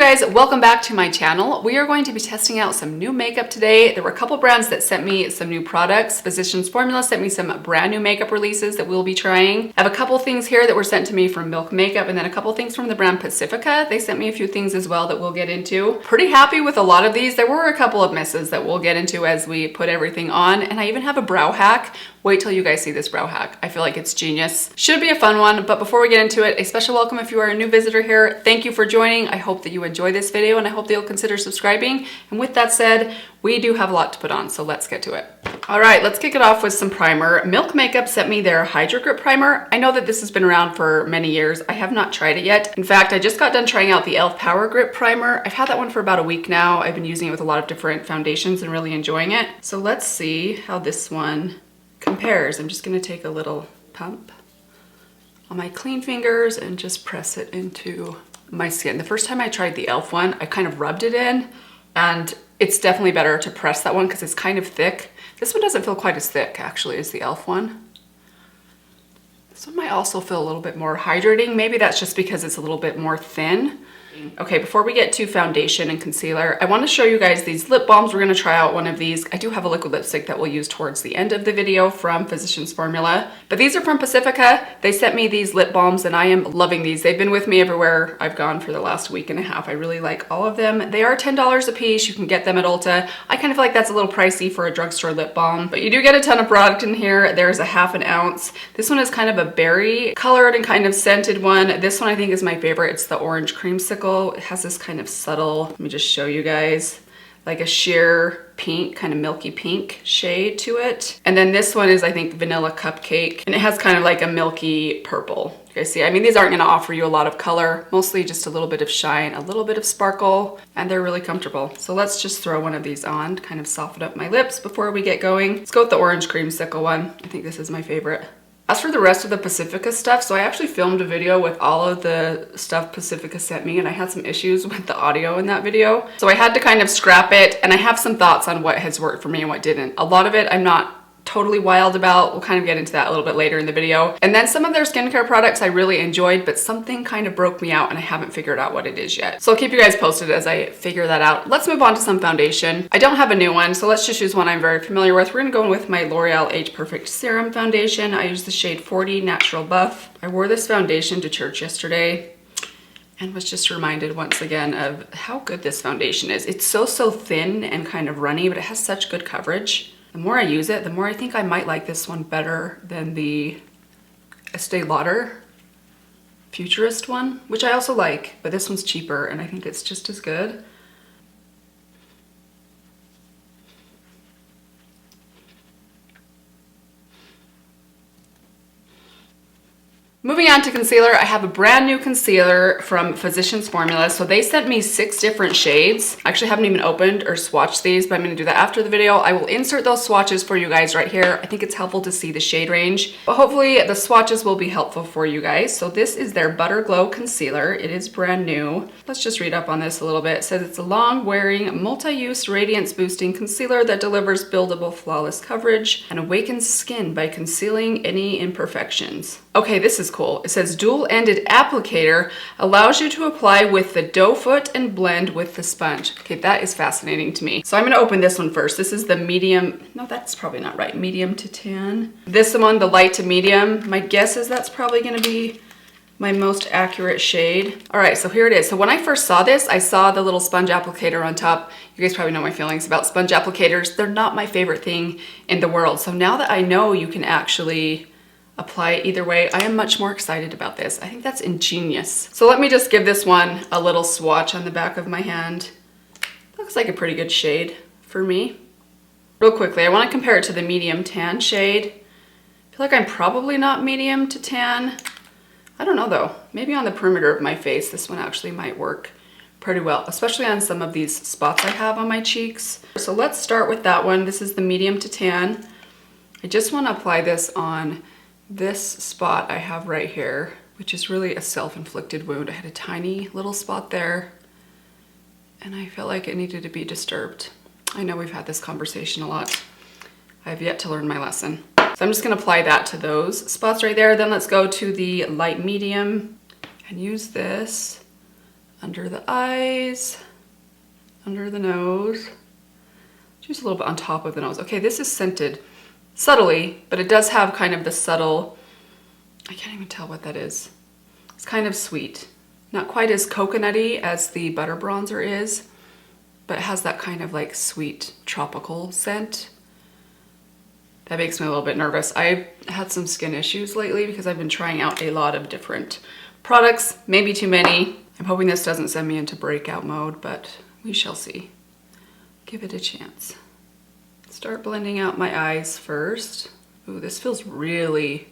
guys, welcome back to my channel. We are going to be testing out some new makeup today. There were a couple brands that sent me some new products. Physicians Formula sent me some brand new makeup releases that we'll be trying. I have a couple things here that were sent to me from Milk Makeup, and then a couple things from the brand Pacifica. They sent me a few things as well that we'll get into. Pretty happy with a lot of these. There were a couple of misses that we'll get into as we put everything on, and I even have a brow hack. Wait till you guys see this brow hack. I feel like it's genius. Should be a fun one, but before we get into it, a special welcome if you are a new visitor here. Thank you for joining. I hope that you enjoy this video and I hope that you'll consider subscribing. And with that said, we do have a lot to put on, so let's get to it. All right, let's kick it off with some primer. Milk Makeup sent me their Hydro Grip Primer. I know that this has been around for many years. I have not tried it yet. In fact, I just got done trying out the e.l.f. Power Grip Primer. I've had that one for about a week now. I've been using it with a lot of different foundations and really enjoying it. So let's see how this one compares. I'm just gonna take a little pump on my clean fingers and just press it into my skin. The first time I tried the e.l.f. one, I kind of rubbed it in, and it's definitely better to press that one because it's kind of thick. This one doesn't feel quite as thick actually as the e.l.f. one. This one might also feel a little bit more hydrating. Maybe that's just because it's a little bit more thin. Okay, before we get to foundation and concealer, I want to show you guys these lip balms. We're going to try out one of these. I do have a liquid lipstick that we'll use towards the end of the video from Physicians Formula, but these are from Pacifica. They sent me these lip balms and I am loving these. They've been with me everywhere I've gone for the last week and a half. I really like all of them. They are $10 a piece. You can get them at Ulta. I kind of feel like that's a little pricey for a drugstore lip balm, but you do get a ton of product in here. There's a half an ounce. This one is kind of a berry colored and kind of scented one. This one I think is my favorite. It's the orange creamsicle. It has this kind of subtle, let me just show you guys, like a sheer pink, kind of milky pink shade to it. And then this one is, I think, vanilla cupcake, and it has kind of like a milky purple. You guys see, I mean, these aren't gonna offer you a lot of color, mostly just a little bit of shine, a little bit of sparkle, and they're really comfortable. So let's just throw one of these on to kind of soften up my lips before we get going. Let's go with the orange creamsicle one. I think this is my favorite. As for the rest of the Pacifica stuff, so I actually filmed a video with all of the stuff Pacifica sent me, and I had some issues with the audio in that video. So I had to kind of scrap it, and I have some thoughts on what has worked for me and what didn't. A lot of it I'm not totally wild about. We'll kind of get into that a little bit later in the video. And then some of their skincare products I really enjoyed, but something kind of broke me out and I haven't figured out what it is yet. So I'll keep you guys posted as I figure that out. Let's move on to some foundation. I don't have a new one, so let's just use one I'm very familiar with. We're gonna go in with my L'Oreal Age Perfect Serum Foundation. I use the shade 40 Natural Buff. I wore this foundation to church yesterday and was just reminded once again of how good this foundation is. It's so thin and kind of runny, but it has such good coverage. The more I use it, the more I think I might like this one better than the Estee Lauder Futurist one, which I also like, but this one's cheaper and I think it's just as good. Moving on to concealer, I have a brand new concealer from Physicians Formula. So they sent me 6 different shades. I actually haven't even opened or swatched these, but I'm gonna do that after the video. I will insert those swatches for you guys right here. I think it's helpful to see the shade range, but hopefully the swatches will be helpful for you guys. So this is their Butter Glow Concealer. It is brand new. Let's just read up on this a little bit. It says it's a long-wearing, multi-use radiance-boosting concealer that delivers buildable, flawless coverage and awakens skin by concealing any imperfections. Okay, this is cool. It says dual-ended applicator allows you to apply with the doe foot and blend with the sponge. Okay, that is fascinating to me. So I'm gonna open this one first. This is the medium, no, that's probably not right, medium to tan. This one, the light to medium. My guess is that's probably gonna be my most accurate shade. All right, so here it is. So when I first saw this, I saw the little sponge applicator on top. You guys probably know my feelings about sponge applicators. They're not my favorite thing in the world. So now that I know you can actually apply it either way, I am much more excited about this. I think that's ingenious. So let me just give this one a little swatch on the back of my hand. Looks like a pretty good shade for me. Real quickly, I want to compare it to the medium tan shade. I feel like I'm probably not medium to tan. I don't know though. Maybe on the perimeter of my face, this one actually might work pretty well, especially on some of these spots I have on my cheeks. So let's start with that one. This is the medium to tan. I just want to apply this on this spot I have right here, which is really a self-inflicted wound. I had a tiny little spot there and I felt like it needed to be disturbed. I know we've had this conversation a lot. I have yet to learn my lesson. So I'm just gonna apply that to those spots right there. Then let's go to the light medium and use this under the eyes, under the nose. Just a little bit on top of the nose. Okay, this is scented subtly, but it does have kind of the subtle, I can't even tell what that is. It's kind of sweet. Not quite as coconutty as the butter bronzer is, but it has that kind of like sweet tropical scent. That makes me a little bit nervous. I've had some skin issues lately because I've been trying out a lot of different products, maybe too many. I'm hoping this doesn't send me into breakout mode, but we shall see. Give it a chance. Start blending out my eyes first. Ooh, this feels really,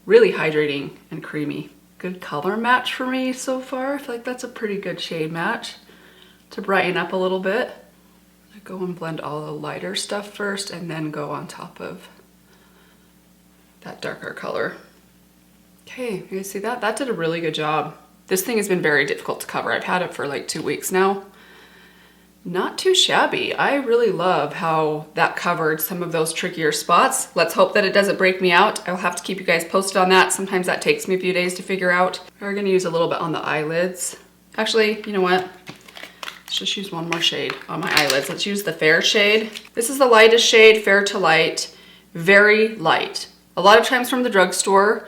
really hydrating and creamy. Good color match for me so far. I feel like that's a pretty good shade match to brighten up a little bit. I go and blend all the lighter stuff first and then go on top of that darker color. Okay, you guys see that? That did a really good job. This thing has been very difficult to cover. I've had it for like 2 weeks now. Not too shabby. I really love how that covered some of those trickier spots. Let's hope that it doesn't break me out. I'll have to keep you guys posted on that. Sometimes that takes me a few days to figure out. We're gonna use a little bit on the eyelids. Actually, you know what? Let's just use one more shade on my eyelids. Let's use the fair shade. This is the lightest shade, fair to light, very light. A lot of times from the drugstore,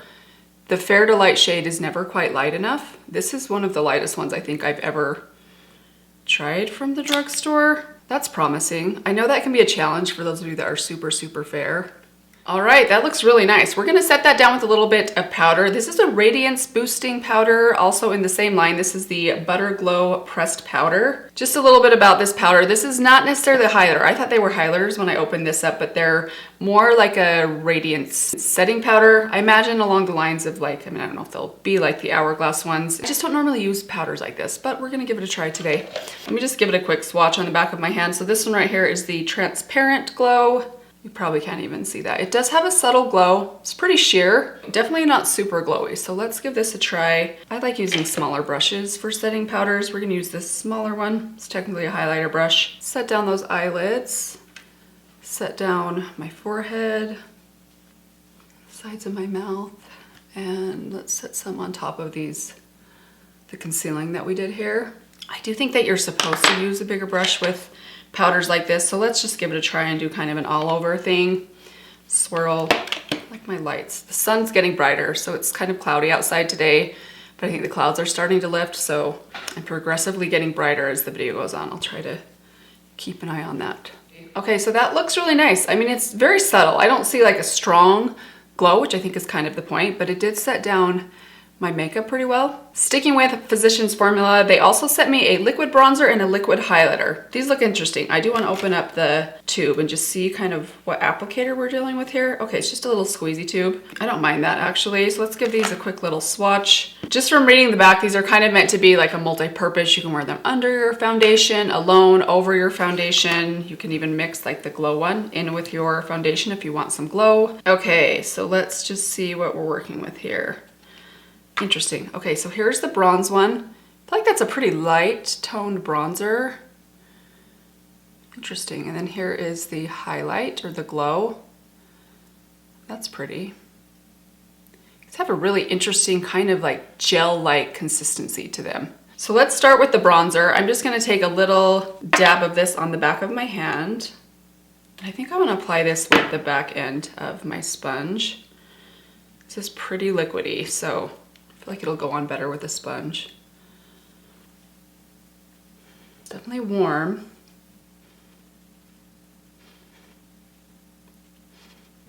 the fair to light shade is never quite light enough. This is one of the lightest ones I think I've ever tried from the drugstore. That's promising. I know that can be a challenge for those of you that are super, super fair. All right, that looks really nice. We're gonna set that down with a little bit of powder. This is a radiance boosting powder, also in the same line. This is the Butter Glow pressed powder. Just a little bit about this powder. This is not necessarily a highlighter. I thought they were highlighters when I opened this up, but they're more like a radiance setting powder. I imagine along the lines of like, I don't know if they'll be like the Hourglass ones. I just don't normally use powders like this, but we're gonna give it a try today. Let me just give it a quick swatch on the back of my hand. So this one right here is the Transparent Glow. You probably can't even see that. It does have a subtle glow. It's pretty sheer, definitely not super glowy. So let's give this a try. I like using smaller brushes for setting powders. We're gonna use this smaller one. It's technically a highlighter brush. Set down those eyelids, set down my forehead, sides of my mouth, and let's set some on top of these, the concealing that we did here. I do think that you're supposed to use a bigger brush with powders like this, so let's just give it a try and do kind of an all-over thing. Swirl, like my lights. The sun's getting brighter, so it's kind of cloudy outside today, but I think the clouds are starting to lift, so I'm progressively getting brighter as the video goes on. I'll try to keep an eye on that. Okay, so that looks really nice. I mean, it's very subtle. I don't see like a strong glow, which I think is kind of the point, but it did set down my makeup pretty well. Sticking with Physicians Formula, they also sent me a liquid bronzer and a liquid highlighter. These look interesting. I do want to open up the tube and just see kind of what applicator we're dealing with here. Okay, it's just a little squeezy tube. I don't mind that actually. So let's give these a quick little swatch. Just from reading the back, these are kind of meant to be like a multi-purpose. You can wear them under your foundation, alone, over your foundation. You can even mix like the glow one in with your foundation if you want some glow. Okay, so let's just see what we're working with here. Interesting. Okay, so here's the bronze one. I feel like that's a pretty light toned bronzer. Interesting. And then here is the highlight or the glow. That's pretty. These have a really interesting kind of like gel-like consistency to them. So let's start with the bronzer. I'm just going to take a little dab of this on the back of my hand. I think I'm going to apply this with the back end of my sponge. This is pretty liquidy, so I feel like it'll go on better with a sponge. It's definitely warm.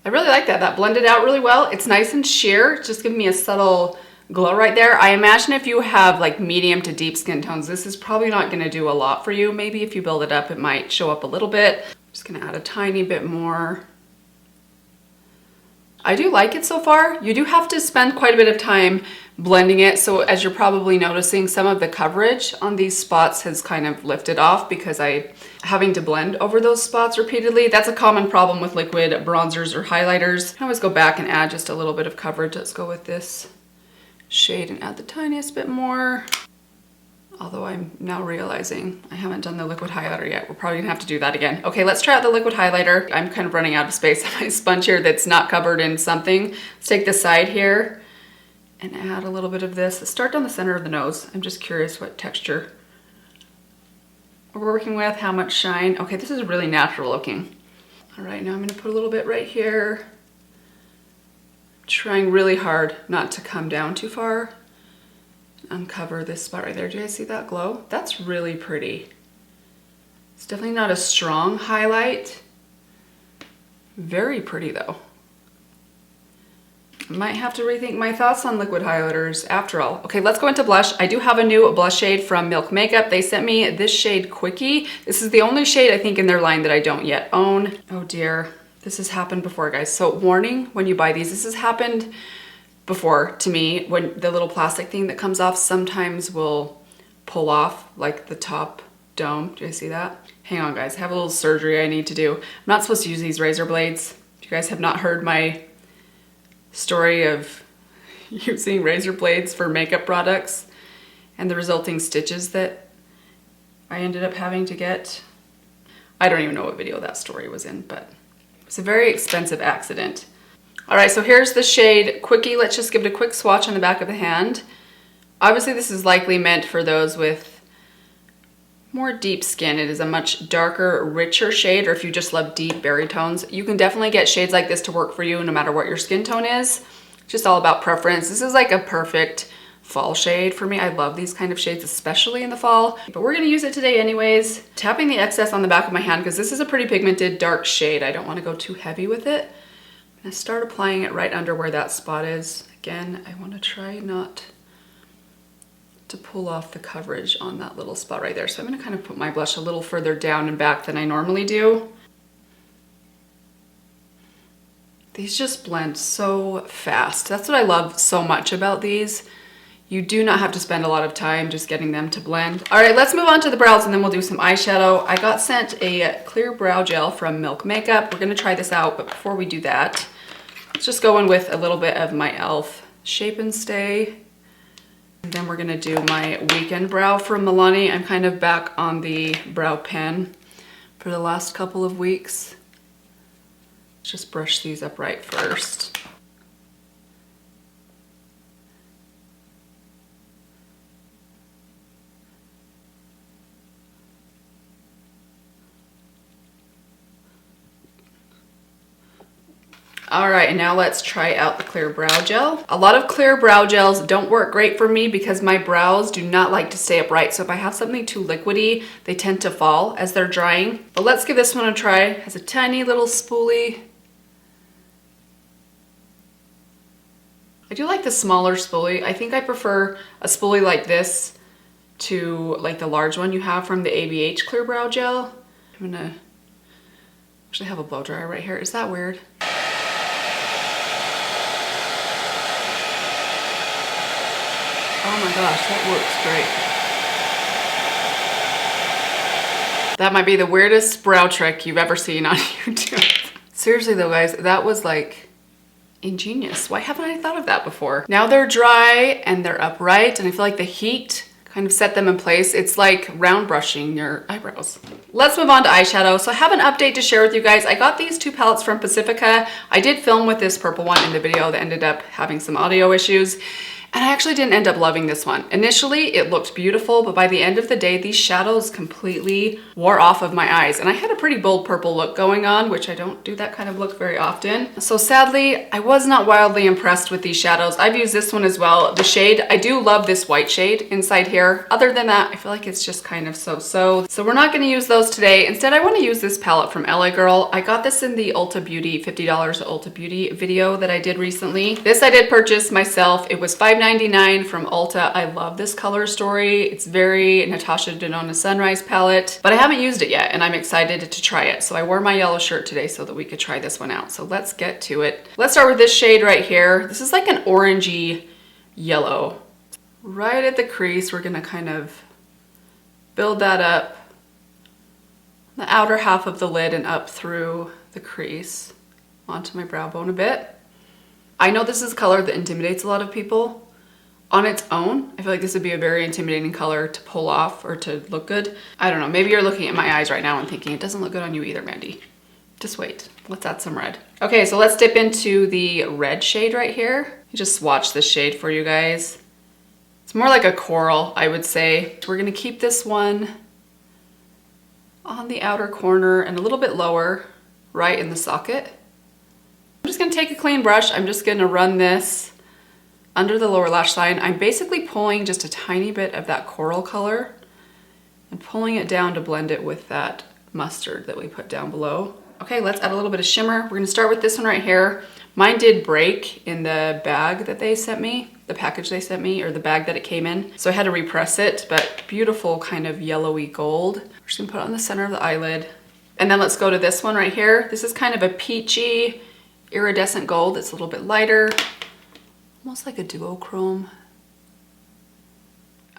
I really like that. That blended out really well. It's nice and sheer, just giving me a subtle glow right there. I imagine if you have like medium to deep skin tones, this is probably not gonna do a lot for you. Maybe if you build it up, it might show up a little bit. I'm just gonna add a tiny bit more. I do like it so far. You do have to spend quite a bit of time blending it. So as you're probably noticing, some of the coverage on these spots has kind of lifted off because I'm having to blend over those spots repeatedly. That's a common problem with liquid bronzers or highlighters. I can always go back and add just a little bit of coverage. Let's go with this shade and add the tiniest bit more. Although I'm now realizing I haven't done the liquid highlighter yet. We're probably gonna have to do that again. Okay, let's try out the liquid highlighter. I'm kind of running out of space on my sponge here that's not covered in something. Let's take the side here and add a little bit of this. Start down the center of the nose. I'm just curious what texture we're working with, how much shine. Okay, this is really natural looking. All right, now I'm gonna put a little bit right here. Trying really hard not to come down too far. Uncover this spot right there. Do you guys see that glow? That's really pretty. It's definitely not a strong highlight. Very pretty though. Might have to rethink my thoughts on liquid highlighters after all. Okay, let's go into blush. I do have a new blush shade from Milk Makeup. They sent me this shade Quickie. This is the only shade I think in their line that I don't yet own. Oh dear, this has happened before, guys. So warning when you buy these, this has happened before to me when the little plastic thing that comes off sometimes will pull off like the top dome. Do you guys see that? Hang on guys, I have a little surgery I need to do. I'm not supposed to use these razor blades. If you guys have not heard my story of using razor blades for makeup products and the resulting stitches that I ended up having to get. I don't even know what video that story was in, but it was a very expensive accident. All right, so here's the shade Quickie. Let's just give it a quick swatch on the back of the hand. Obviously this is likely meant for those with more deep skin. It is a much darker, richer shade, or if you just love deep berry tones, you can definitely get shades like this to work for you no matter what your skin tone is. It's just all about preference. This is like a perfect fall shade for me. I love these kind of shades, especially in the fall, but we're gonna use it today anyways. Tapping the excess on the back of my hand because this is a pretty pigmented dark shade. I don't wanna go too heavy with it. I'm gonna start applying it right under where that spot is. Again, I wanna try not to pull off the coverage on that little spot right there. So I'm gonna kind of put my blush a little further down and back than I normally do. These just blend so fast. That's what I love so much about these. You do not have to spend a lot of time just getting them to blend. All right, let's move on to the brows and then we'll do some eyeshadow. I got sent a clear brow gel from Milk Makeup. We're gonna try this out, but before we do that, let's just go in with a little bit of my e.l.f. Shape and Stay. And then we're gonna do my weekend brow from Milani. I'm kind of back on the brow pen for the last couple of weeks. Let's just brush these up right first. All right, and now let's try out the clear brow gel. A lot of clear brow gels don't work great for me because my brows do not like to stay upright. So if I have something too liquidy, they tend to fall as they're drying. But let's give this one a try. It has a tiny little spoolie. I do like the smaller spoolie. I think I prefer a spoolie like this to like the large one you have from the ABH clear brow gel. I'm gonna actually have a blow dryer right here. Is that weird? Oh my gosh, that works great. That might be the weirdest brow trick you've ever seen on YouTube. Seriously though, guys, that was like ingenious. Why haven't I thought of that before? Now they're dry and they're upright and I feel like the heat kind of set them in place. It's like round brushing your eyebrows. Let's move on to eyeshadow. So I have an update to share with you guys. I got these two palettes from Pacifica. I did film with this purple one in the video that ended up having some audio issues. And I actually didn't end up loving this one. Initially, it looked beautiful, but by the end of the day, these shadows completely wore off of my eyes. And I had a pretty bold purple look going on, which I don't do that kind of look very often. So sadly, I was not wildly impressed with these shadows. I've used this one as well. The shade, I do love this white shade inside here. Other than that, I feel like it's just kind of so-so. So we're not gonna use those today. Instead, I wanna use this palette from LA Girl. I got this in the Ulta Beauty, $50 Ulta Beauty video that I did recently. This I did purchase myself. It was $5.99 from Ulta. I love this color story. It's very Natasha Denona Sunrise palette, but I haven't used it yet and I'm excited to try it. So I wore my yellow shirt today so that we could try this one out. So let's get to it. Let's start with this shade right here. This is like an orangey yellow. Right at the crease, we're gonna kind of build that up the outer half of the lid and up through the crease onto my brow bone a bit. I know this is a color that intimidates a lot of people. On its own, I feel like this would be a very intimidating color to pull off or to look good. I don't know, maybe you're looking at my eyes right now and thinking it doesn't look good on you either, Mandy. Just wait, let's add some red. Okay, so let's dip into the red shade right here. me just swatch this shade for you guys. It's more like a coral, I would say. We're gonna keep this one on the outer corner and a little bit lower, right in the socket. I'm just gonna take a clean brush. I'm just gonna run this under the lower lash line. I'm basically pulling just a tiny bit of that coral color and pulling it down to blend it with that mustard that we put down below. Okay, let's add a little bit of shimmer. We're gonna start with this one right here. Mine did break in the bag that they sent me, the package they sent me, or the bag that it came in. So I had to repress it, but beautiful kind of yellowy gold. We're just gonna put it on the center of the eyelid. And then let's go to this one right here. This is kind of a peachy, iridescent gold. It's a little bit lighter, almost like a duochrome.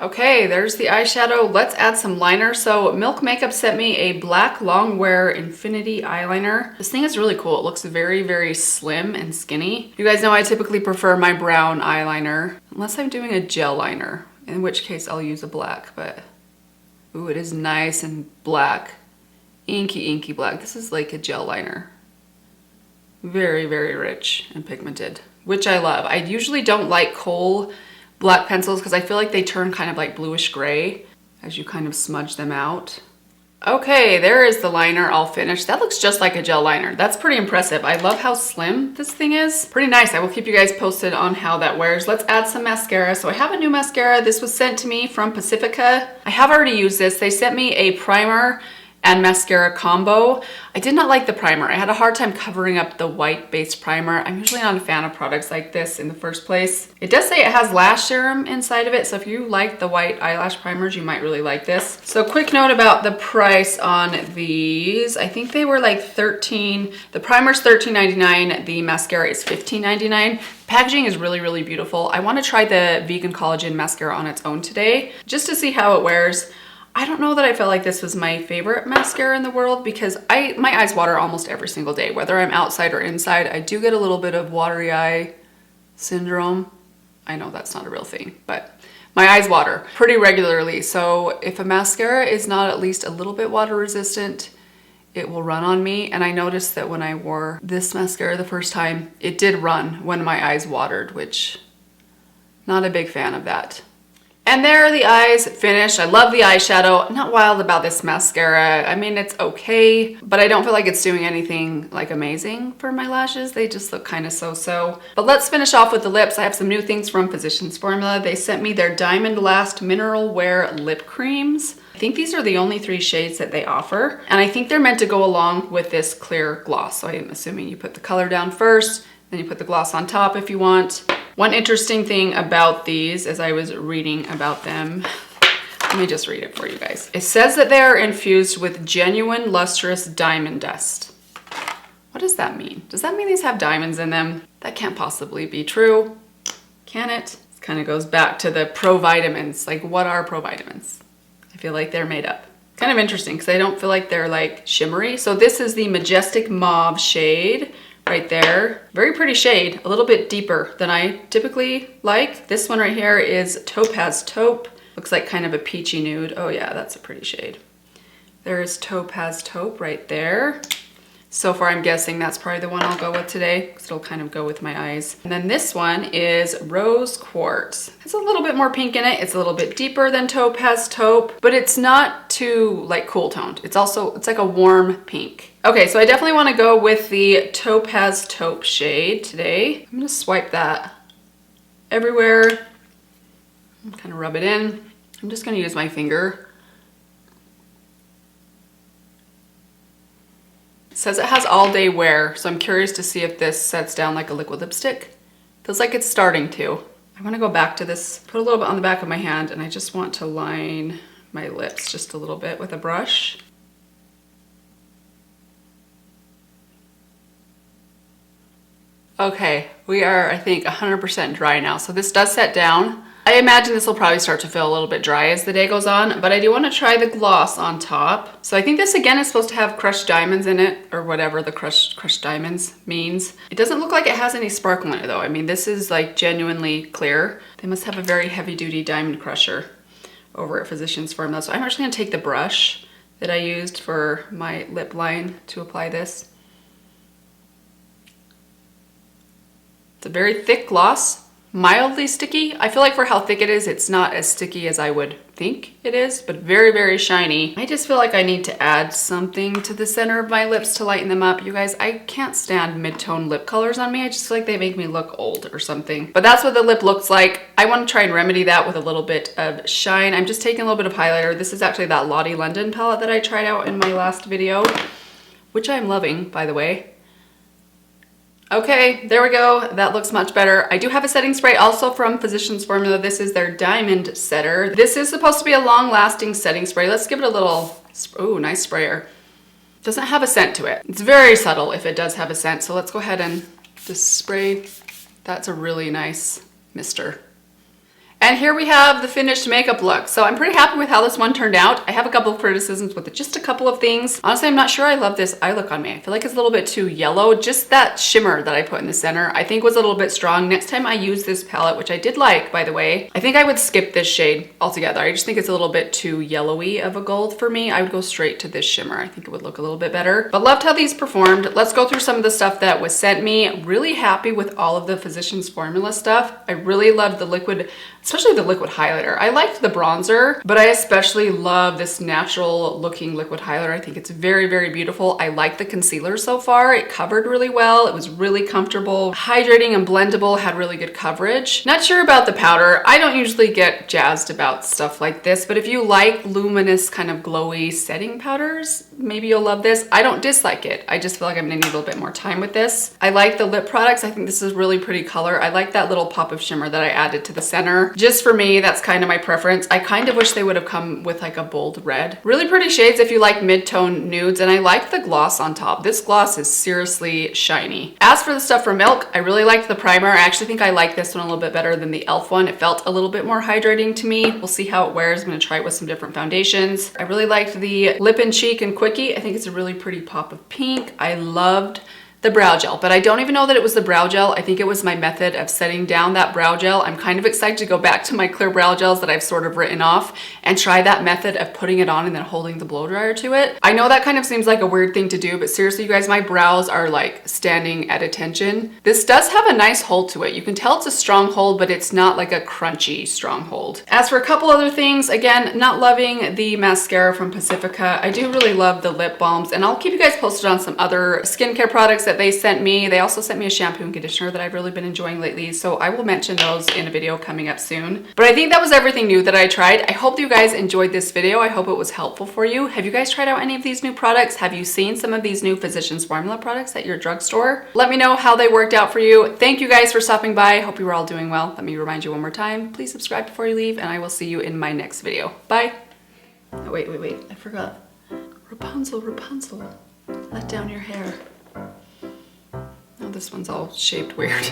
Okay, there's the eyeshadow. Let's add some liner. So Milk Makeup sent me a black Longwear Infinity eyeliner. This thing is really cool. It looks very, very slim and skinny. You guys know I typically prefer my brown eyeliner, unless I'm doing a gel liner, in which case I'll use a black, but ooh, it is nice and black. Inky, inky black. This is like a gel liner. Very, very rich and pigmented, which I love. I usually don't like kohl black pencils because I feel like they turn kind of like bluish gray as you kind of smudge them out. Okay, there is the liner all finished. That looks just like a gel liner. That's pretty impressive. I love how slim this thing is. Pretty nice. I will keep you guys posted on how that wears. Let's add some mascara. So I have a new mascara. This was sent to me from Pacifica. I have already used this. They sent me a primer and mascara combo. I did not like the primer. I had a hard time covering up the white based primer. I'm usually not a fan of products like this in the first place. It does say it has lash serum inside of it, so if you like the white eyelash primers, you might really like this. So quick note about the price on these. I think they were like $13. The primer's $13.99. The mascara is $15.99. Packaging is really, really beautiful. I want to try the Vegan Collagen mascara on its own today, just to see how it wears. I don't know that I felt like this was my favorite mascara in the world because my eyes water almost every single day, whether I'm outside or inside. I do get a little bit of watery eye syndrome. I know that's not a real thing, but my eyes water pretty regularly. So if a mascara is not at least a little bit water resistant, it will run on me. And I noticed that when I wore this mascara the first time, it did run when my eyes watered, which not a big fan of that. And there are the eyes finished. I love the eyeshadow. I'm not wild about this mascara. I mean, it's okay, but I don't feel like it's doing anything like amazing for my lashes. They just look kind of so-so. But let's finish off with the lips. I have some new things from Physicians Formula. They sent me their Diamond Last Mineral Wear Lip Creams. I think these are the only 3 shades that they offer. And I think they're meant to go along with this clear gloss. So I'm assuming you put the color down first, then you put the gloss on top if you want. One interesting thing about these, as I was reading about them, let me just read it for you guys. It says that they are infused with genuine lustrous diamond dust. What does that mean? Does that mean these have diamonds in them? That can't possibly be true, can it? It kind of goes back to the provitamins. Like, what are provitamins? I feel like they're made up. Kind of interesting because I don't feel like they're like shimmery. So this is the Majestic Mauve shade. Right there. Very pretty shade, a little bit deeper than I typically like. This one right here is Topaz Taupe. Looks like kind of a peachy nude. Oh yeah, that's a pretty shade. There is Topaz Taupe right there. So far I'm guessing that's probably the one I'll go with today because it'll kind of go with my eyes. And then this one is Rose Quartz. It's a little bit more pink in it. It's a little bit deeper than Topaz Taupe, but it's not too like cool toned. It's like a warm pink. Okay, so I definitely want to go with the Topaz Taupe shade today. I'm gonna swipe that everywhere. Kind of rub it in. I'm just gonna use my finger. It says it has all day wear, so I'm curious to see if this sets down like a liquid lipstick. Feels like it's starting to. I want to go back to this, put a little bit on the back of my hand, and I just want to line my lips just a little bit with a brush. Okay, we are, I think, 100% dry now. So this does set down. I imagine this will probably start to feel a little bit dry as the day goes on, but I do want to try the gloss on top. So I think this again is supposed to have crushed diamonds in it, or whatever the crushed diamonds means. It doesn't look like it has any sparkle in it though. I mean, this is like genuinely clear. They must have a very heavy duty diamond crusher over at Physicians Formula. So I'm actually gonna take the brush that I used for my lip line to apply this. It's a very thick gloss. mildly sticky. I feel like for how thick it is, it's not as sticky as I would think it is, but very, very shiny. I just feel like I need to add something to the center of my lips to lighten them up. You guys, I can't stand mid-tone lip colors on me. I just feel like they make me look old or something. But that's what the lip looks like. I want to try and remedy that with a little bit of shine. I'm just taking a little bit of highlighter. This is actually that Lottie London palette that I tried out in my last video, which I'm loving, by the way. Okay, there we go. That looks much better. I do have a setting spray also from Physicians Formula. This is their Diamond Setter. This is supposed to be a long-lasting setting spray. Let's give it a little, ooh, nice sprayer. Doesn't have a scent to it. It's very subtle if it does have a scent. So let's go ahead and just spray. That's a really nice mister. And here we have the finished makeup look. So I'm pretty happy with how this one turned out. I have a couple of criticisms with it, just a couple of things. Honestly, I'm not sure I love this eye look on me. I feel like it's a little bit too yellow. Just that shimmer that I put in the center, I think was a little bit strong. Next time I use this palette, which I did like, by the way, I think I would skip this shade altogether. I just think it's a little bit too yellowy of a gold for me. I would go straight to this shimmer. I think it would look a little bit better, but loved how these performed. Let's go through some of the stuff that was sent me. Really happy with all of the Physicians Formula stuff. I really loved the liquid, especially the liquid highlighter. I liked the bronzer, but I especially love this natural looking liquid highlighter. I think it's very, very beautiful. I like the concealer so far. It covered really well. It was really comfortable, hydrating and blendable, had really good coverage. Not sure about the powder. I don't usually get jazzed about stuff like this, but if you like luminous kind of glowy setting powders, maybe you'll love this. I don't dislike it. I just feel like I'm gonna need a little bit more time with this. I like the lip products. I think this is really pretty color. I like that little pop of shimmer that I added to the center. Just for me, that's kind of my preference. I kind of wish they would have come with like a bold red. Really pretty shades if you like mid-tone nudes, and I like the gloss on top. This gloss is seriously shiny. As for the stuff from Milk, I really liked the primer. I actually think I like this one a little bit better than the e.l.f. one. It felt a little bit more hydrating to me. We'll see how it wears. I'm gonna try it with some different foundations. I really liked the Lip and Cheek and Quickie. I think it's a really pretty pop of pink. I loved the brow gel, but I don't even know that it was the brow gel. I think it was my method of setting down that brow gel. I'm kind of excited to go back to my clear brow gels that I've sort of written off and try that method of putting it on and then holding the blow dryer to it. I know that kind of seems like a weird thing to do, but seriously, you guys, my brows are like standing at attention. This does have a nice hold to it. You can tell it's a strong hold, but it's not like a crunchy strong hold. As for a couple other things, again, not loving the mascara from Pacifica. I do really love the lip balms, and I'll keep you guys posted on some other skincare products that they sent me. They also sent me a shampoo and conditioner that I've really been enjoying lately, so I will mention those in a video coming up soon. But I think that was everything new that I tried. I hope you guys enjoyed this video. I hope it was helpful for you. Have you guys tried out any of these new products? Have you seen some of these new Physicians Formula products at your drugstore? Let me know how they worked out for you. Thank you guys for stopping by. Hope you were all doing well. Let me remind you one more time, please subscribe before you leave, and I will see you in my next video. Bye. Oh, wait, I forgot. Rapunzel, Rapunzel, let down your hair. Oh, this one's all shaped weird.